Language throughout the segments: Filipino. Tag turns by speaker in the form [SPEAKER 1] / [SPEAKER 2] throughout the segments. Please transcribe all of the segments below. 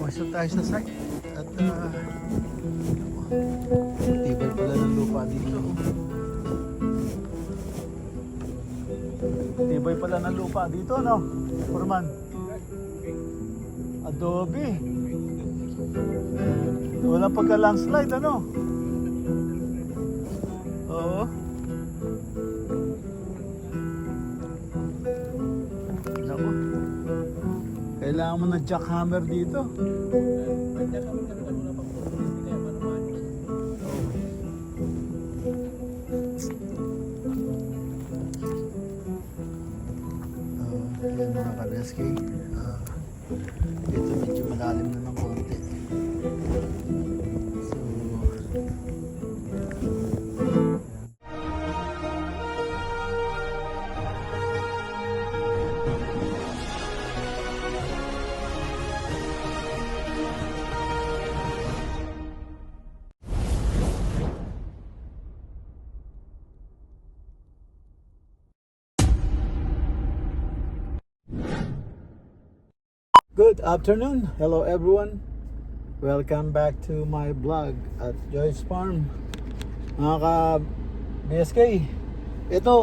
[SPEAKER 1] Paso tayo sa site at tibay pala ng lupa dito. Tibay pala ng lupa dito, no? Forman. Adobe. Walang pagka-landslide, ano? Oo. Naku. Kailangan mo ng jackhammer dito. Yan mga ka-BSK. Dito medyo malalim na ng konti. So, good afternoon. Hello everyone. Welcome back to my vlog at Joyce Farm. Mga ka-BSK, ito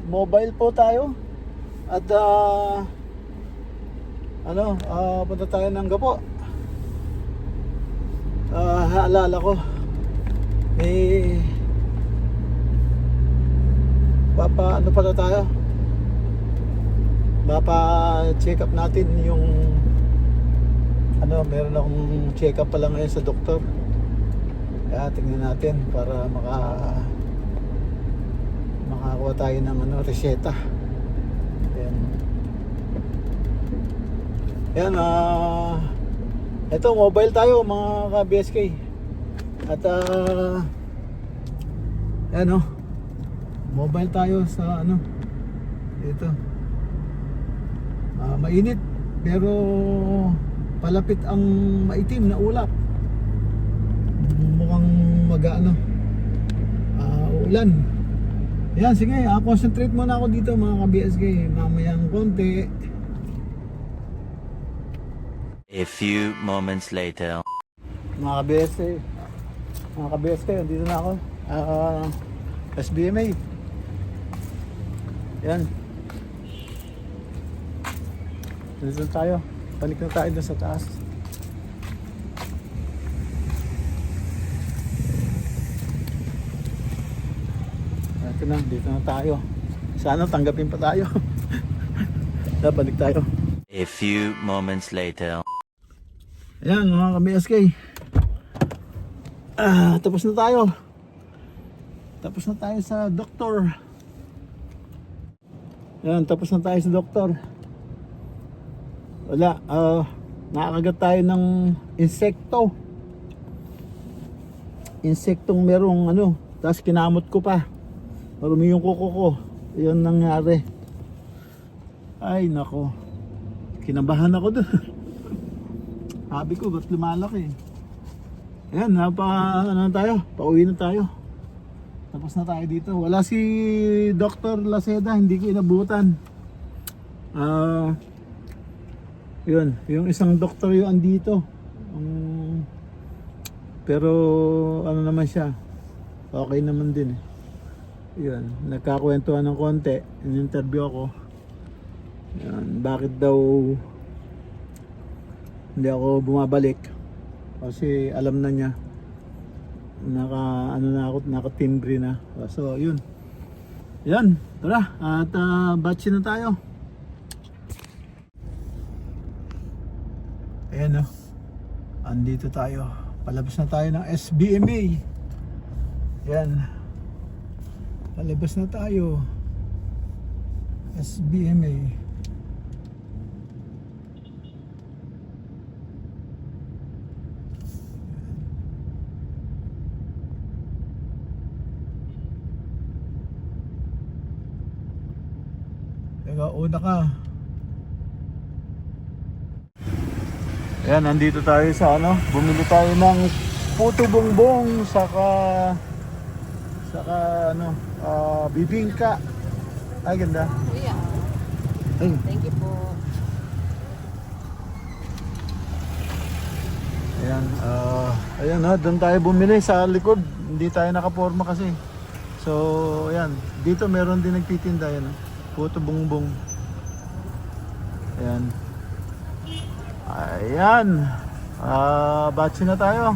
[SPEAKER 1] mobile po tayo at punta tayo ng Gapo. Haalala ko ano pala tayo, check up natin yung meron akong check up pala ngayon sa doktor. Kaya tingnan natin para makakuha tayo ng reseta. Yan, ito mobile tayo mga ka-BSK. At mobile tayo sa dito. Mainit pero palapit ang maitim na ulap. Mukhang ulan. Yan, sige, concentrate muna ako dito mga ka-BSK. Mamayang konti.
[SPEAKER 2] A few moments later.
[SPEAKER 1] Mga ka-BSK, dito na ako. SBMA. Yan. Dito tayo. Balik na tayo doon sa taas. Ito na, dito na tayo. Sana tanggapin pa tayo. Balik tayo.
[SPEAKER 2] A few moments later.
[SPEAKER 1] Ayan mga ka-BSK. Tapos na tayo. Tapos na tayo sa doktor. Ayan, tapos na tayo sa doktor. Wala, nakakagat tayo ng insektong merong tapos kinamot ko pa, marumi yung kuko ko. Yun nangyari. Ay nako, kinabahan ako doon. Sabi ko ba't lumalaki. Ayan, pauwi na tayo. Tapos na tayo dito. Wala si Dr. Laceda, hindi ko inabutan. Yun, yung isang doktor yung andito. Pero naman siya, okay naman din eh. Yun, nagkakwentuhan ng konti. In-interview ako. Yan, bakit daw hindi ako bumabalik? Kasi alam na niya. Nakatimbre na. So yun. Yan, tara. At batch na tayo. Ayan andito tayo. Palabas na tayo ng SBMA. Yan. Palabas na tayo. SBMA. Teka, una ka. Ayan, nandito tayo sa bumili tayo ng puto bongbong saka bibingka. Ay, ganda.
[SPEAKER 3] Kuya,
[SPEAKER 1] Ay,
[SPEAKER 3] thank you po.
[SPEAKER 1] Ayan, ayan ha, doon tayo bumili sa likod. Hindi tayo nakaporma kasi. So, ayan, dito meron din nagtitinda yan. Puto Bongbong. Ayan. Ayan. Batsi na tayo.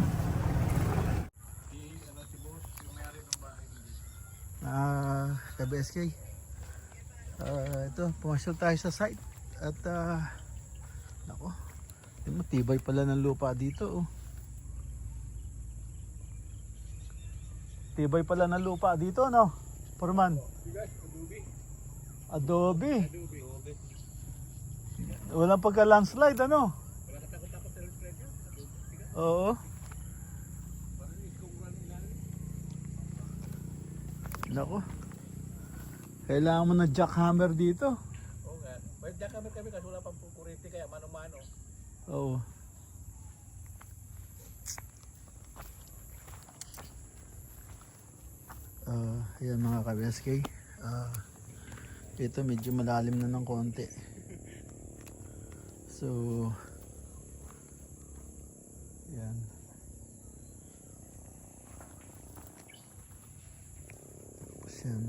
[SPEAKER 1] KBSK. Ito, pumasyal tayo sa site. At, nako, matibay pala ng lupa dito. Oh. Tibay pala ng lupa dito, no? Porman. Adobe. Walang pagka landslide, ano? Oo. Nako. Kailangan mo ng jackhammer dito.
[SPEAKER 3] Oo nga. May jackhammer kami kasi wala pang kurente kaya mano-mano.
[SPEAKER 1] Oo. Ayan mga ka-BSK. Ito medyo malalim na ng konti. So, yan. Tapos yan.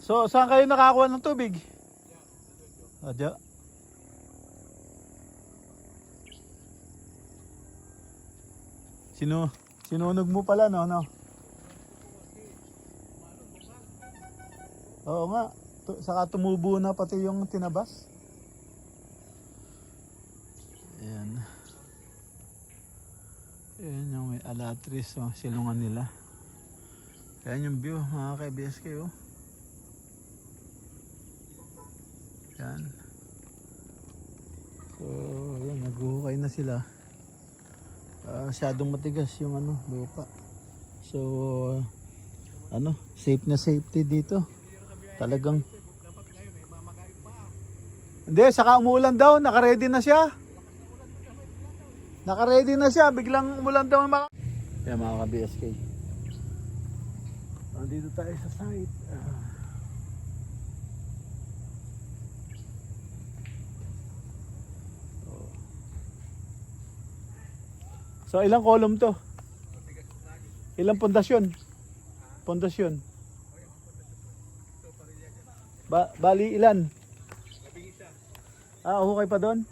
[SPEAKER 1] So, saan kayo nakakuha ng tubig? Adya. Sinunog mo pala, no? Oo nga. Saka tumubo na pati yung tinabas. Ayan. Ayan yung may alatris, silungan nila. Ayan yung view, mga ka-BSK, oh. Yan. So, yan, naghuhukay na sila. Masyadong matigas yung lupa. So, safe na safety dito. Talagang. Hindi, saka umulan daw, naka-ready na siya. Naka-ready na siya, biglang umulan daw yung mga. Yan mga ka-BSK. Dito tayo sa site. So ilang column to? Ilang pundasyon? Pundasyon. Bali ilan? Hukay pa doon?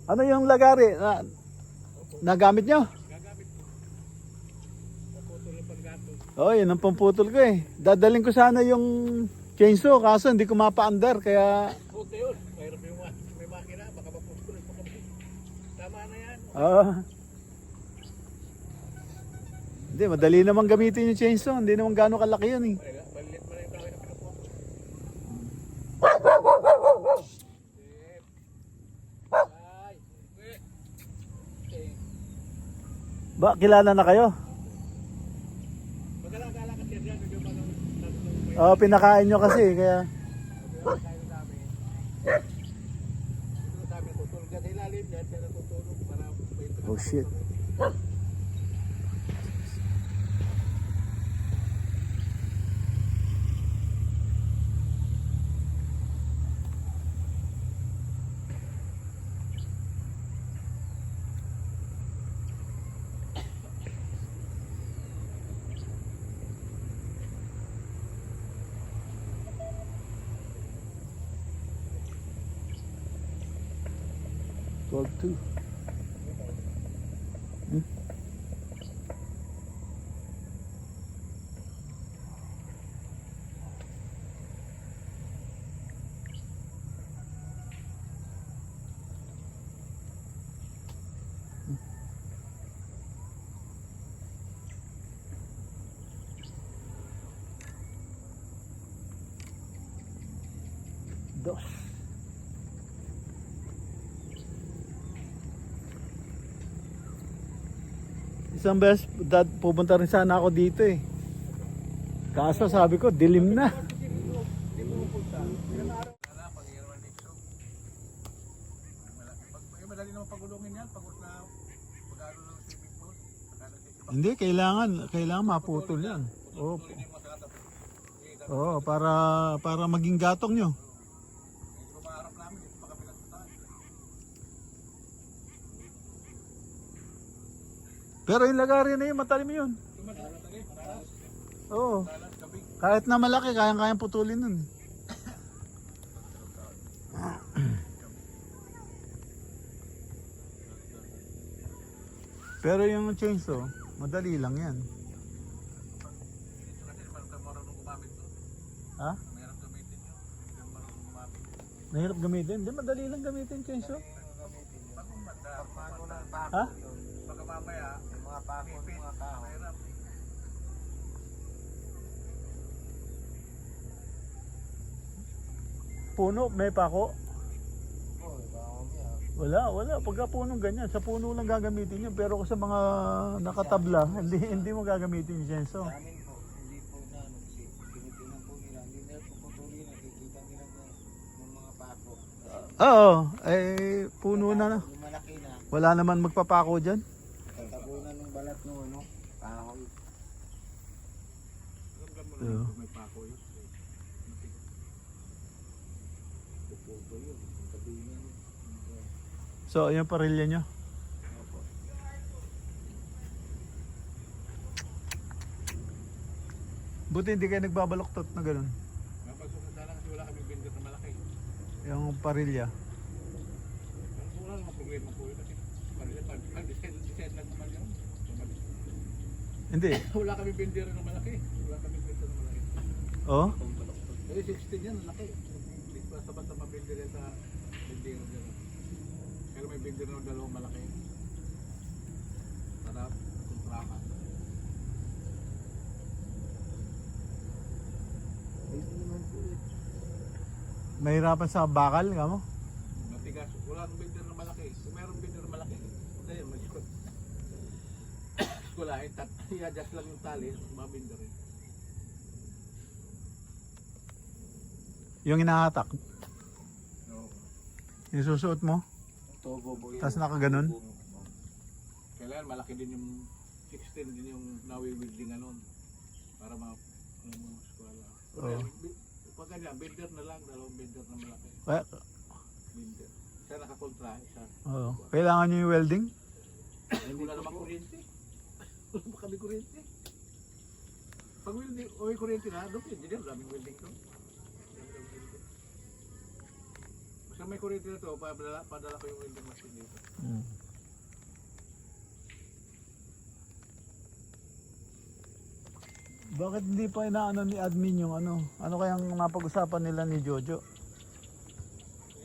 [SPEAKER 1] Ano yung lagari na nagamit nyo? Oh, yun ang pamputol ko eh. Dadaling ko sana yung chainsaw kaso hindi ko mapa-under kaya.
[SPEAKER 3] Huwag na yun. Mayroon may makina. Baka maputol. Tama na yan.
[SPEAKER 1] Hindi, madali naman gamitin yung chainsaw. Hindi naman gano'ng kalaki yun eh.
[SPEAKER 3] Maliit mo na yung kahoy na pinuputol.
[SPEAKER 1] Ba, kilala na kayo? Pinakain nyo kasi kaya. Oh shit. Two. Dos. Isang beses, dad, pupunta rin sana ako dito eh. Kaso sabi ko, dilim na.
[SPEAKER 3] Madali naman pagulungin yan. Pag pag-aro ng swimming pool.
[SPEAKER 1] Hindi, kailangan maputol yan. Oo. Oo, para maging gatong nyo.
[SPEAKER 3] Medyo maharap namin. Dito pa kami nagtutaan.
[SPEAKER 1] Pero yung lagarin na yun, matalim yun. Oo. Kahit na malaki, kayang-kayang putulin nun. Pero yung chainsaw, madali lang yan. Ha?
[SPEAKER 3] Mahirap gamitin yun. Hindi mo marunong gumamit.
[SPEAKER 1] Mahirap gamitin? Hindi, madali lang gamitin chainsaw.
[SPEAKER 3] Pag umanda,
[SPEAKER 1] Ha?
[SPEAKER 3] baka mamaya, mga pako, mga tao. Mahirap.
[SPEAKER 1] Puno, may pako? Wala. Pagka punong ganyan, sa puno lang gagamitin yun. Pero kung sa mga nakatabla, hindi mo gagamitin yung chainsaw.
[SPEAKER 4] Sa amin po, hindi po na ano, kasi tinitingnan po nila, hindi nila po putuli, nakikita nila ng mga pako.
[SPEAKER 1] Oo, eh puno na.
[SPEAKER 4] Yung malaki na,
[SPEAKER 1] Wala naman magpapako dyan.
[SPEAKER 4] tatabunan ng balat ng ano, kahoy.
[SPEAKER 3] Alam mo
[SPEAKER 1] Oo.
[SPEAKER 3] na may pako yun.
[SPEAKER 4] Puputo yun, tabihin yun.
[SPEAKER 1] So, yung parilya nyo. Buti hindi kayo nagbabaloktot na ganun.
[SPEAKER 3] Napagsusunod lang kasi wala kaming vendor na malaki.
[SPEAKER 1] Yung parilya.
[SPEAKER 3] Wala namang problema po yun kasi design lang naman yun.
[SPEAKER 1] Hindi.
[SPEAKER 3] Wala kaming vendor na malaki. Wala kaming vendor na malaki.
[SPEAKER 1] Oh?
[SPEAKER 3] Kasi 16 yan, laki. Hindi pa sabat na mabender yan sa vendor dyan. Pero may vendor na dalawang malaki. Sarap, kontraka.
[SPEAKER 4] Ayun naman po yun.
[SPEAKER 1] Mahirapan sa bakal, kamo?
[SPEAKER 3] Matigas, wala akong vendor na malaki. Kung mayroong vendor na malaki, hindi, mag-ikot. Wala, i-adjust lang yung tali, mabender rin.
[SPEAKER 1] Yung inahatak,
[SPEAKER 3] No.
[SPEAKER 1] yung susuot mo,
[SPEAKER 4] Togo po yun.
[SPEAKER 1] tapos nakaganon.
[SPEAKER 3] Kailangan malaki din yung 16 din yung nawi-wielding nun. Para mga eskwela.
[SPEAKER 1] Oo.
[SPEAKER 3] Pag ganyan, vendor na lang, dalawang vendor na malaki.
[SPEAKER 1] Kaya,
[SPEAKER 3] Vendor. Isa nakakontra, isa.
[SPEAKER 1] oo. Kailangan nyo yung welding?
[SPEAKER 3] Ay, wala namang kuryente. Wala pa kami kuryente. Pag welding, o may kuryente na, doon engineer, daming welding doon. Basta may kuryente na to, padala ko yung welding machine dito.
[SPEAKER 1] Bakit hindi pa inaano ni admin yung ano? Ano kayang napag-usapan nila ni Jojo?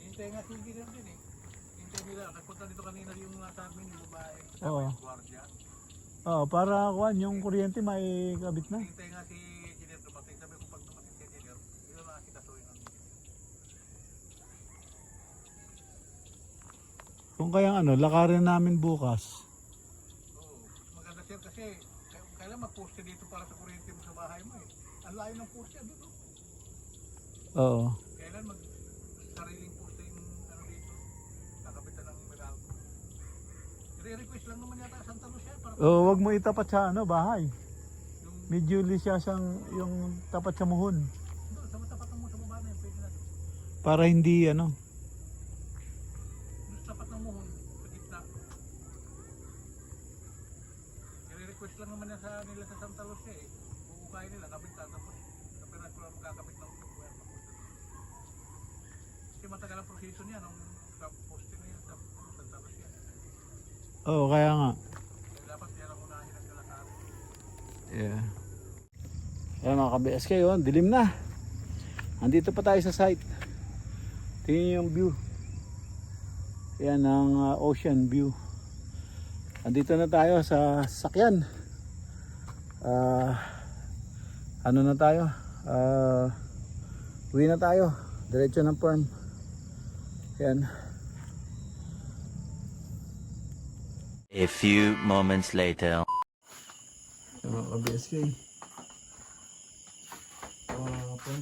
[SPEAKER 3] Hintay nga si engineer din eh. Hintay nila, nagpunta dito kanina yung nasa amin, yung babae.
[SPEAKER 1] Oo.
[SPEAKER 3] Yung guardia.
[SPEAKER 1] Oo, para kuan yung kuryente may kabit na.
[SPEAKER 3] Hintay nga si engineer dumating. Sabi ko pag dumating si engineer, yun na kita suwin.
[SPEAKER 1] Kung kayang ano, lakarin namin bukas.
[SPEAKER 3] Oo. Maganda sir kasi kailan mag-poste dito para sa kuryente mo sa bahay mo eh. Ang layo ng poste dito.
[SPEAKER 1] Oo.
[SPEAKER 3] Kailan sariling poste yung ano dito. Nakapitan ng Meralco. I-request lang naman yata Santa Lucia para
[SPEAKER 1] Oo, wag mo itapat sa ano, bahay.
[SPEAKER 3] yung
[SPEAKER 1] Medyo lisya siyang yung tapat sa muhon.
[SPEAKER 3] doon, sa matapat mo sa baba na yun, pwede na doon.
[SPEAKER 1] Para hindi ano.
[SPEAKER 3] Doon sa tapat ng muhon, sa gitna. I-request lang naman yan sa nila sa Santa Lucia eh. Uukain nila, kapitan tapos kapitan ko lang magkakapit ng wire na poste doon. Kasi matagal ang proseso niya nung poste na yun sa Santa Lucia.
[SPEAKER 1] Oo, kaya nga.
[SPEAKER 3] Kaya dapat yan ang unahin ang kalakaran.
[SPEAKER 1] Yeah. Ayan mga ka-BSK, oh, dilim na. Andito pa tayo sa site. Tingnan yung view. Yan ang ocean view. Andito na tayo sa sakyan. Ano na tayo? Uwi na tayo. Diretso ng farm. Yan.
[SPEAKER 2] A few moments later.
[SPEAKER 1] Yung mga ka-BSK.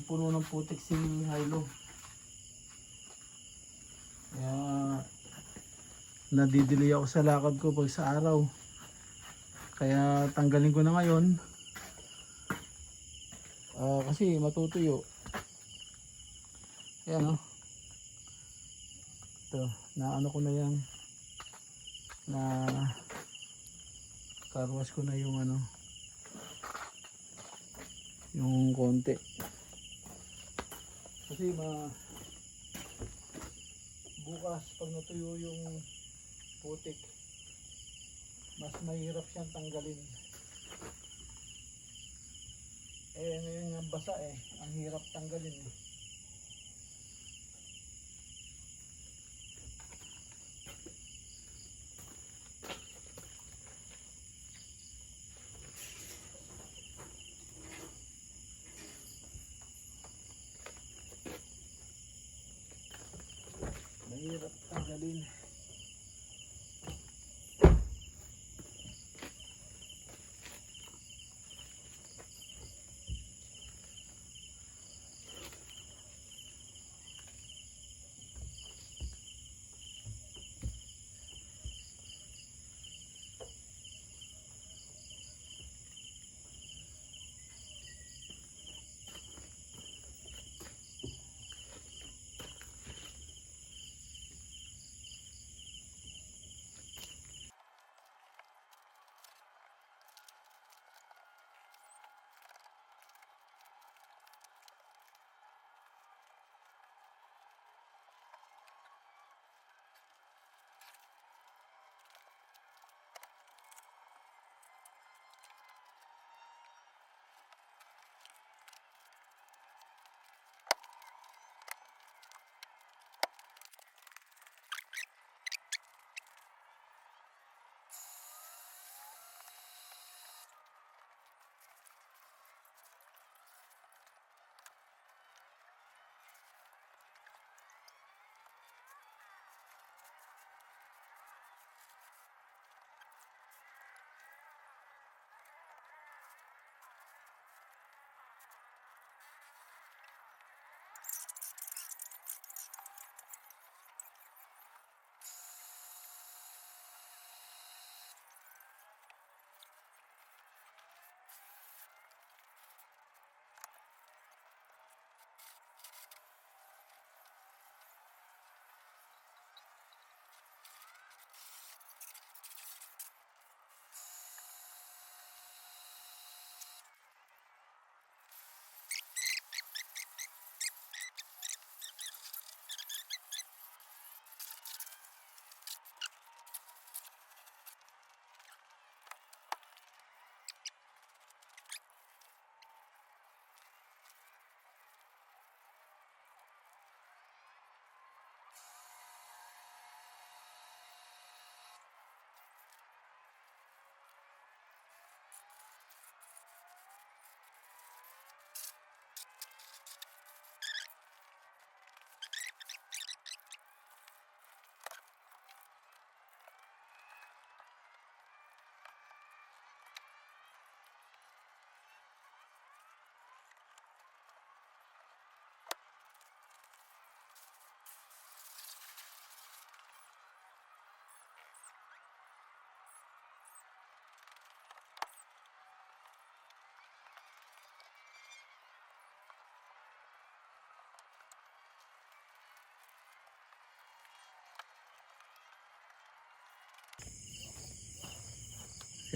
[SPEAKER 1] Puno ng putik si Hilo. Kaya nadidili ako sa lakad ko pag sa araw. Kaya tanggalin ko na ngayon. Kasi matutuyo. Ayan o. Ito, naano ko na yan. Na carwash ko na yung ano. Yung konti. Kasi bukas pag natuyo yung putik, mas mahirap siyang tanggalin. Ngayon yung basa ang hirap tanggalin Mahirap tanggalin.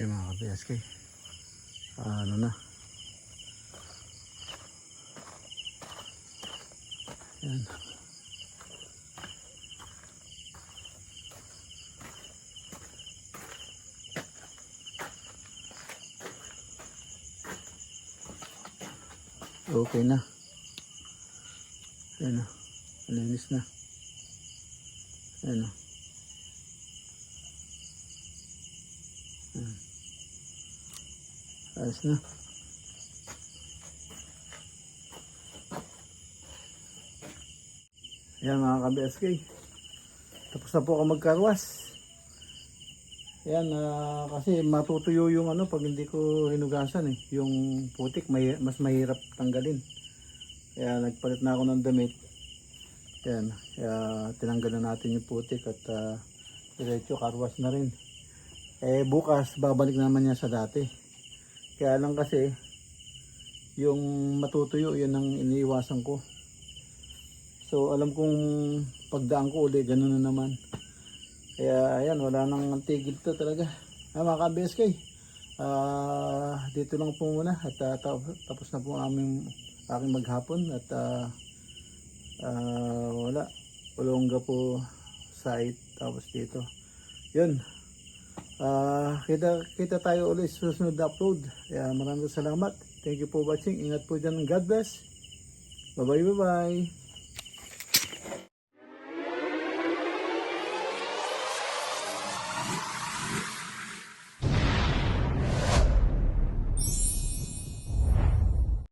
[SPEAKER 1] Mga ka-BSK. Ano na. Yan. Okay na. Ayan na. Malinis na. Ayan na. Ayos na. Ayan mga ka-BSK. Tapos na po ako magkarwas. Ayan, kasi matutuyo yung ano pag hindi ko hinugasan eh. Yung putik mas mahirap tanggalin. Kaya nagpalit na ako ng damit. Ayan, kaya tinanggal na natin yung putik at diretso carwash na rin. Eh bukas babalik naman niya sa dati. Kaya lang kasi yung matutuyo yun ang iniiwasan ko. So alam kong pagdaan ko uli ganun na naman. Kaya ayan, wala nang tigil to talaga. Mga ka-BSK, dito lang po muna at tapos na po aking maghapon at wala, Olongga po site tapos dito. Yun, kita tayo ulit sa susunod na upload. Kaya maraming salamat. Thank you for watching. Ingat po dyan. God bless. Bye bye.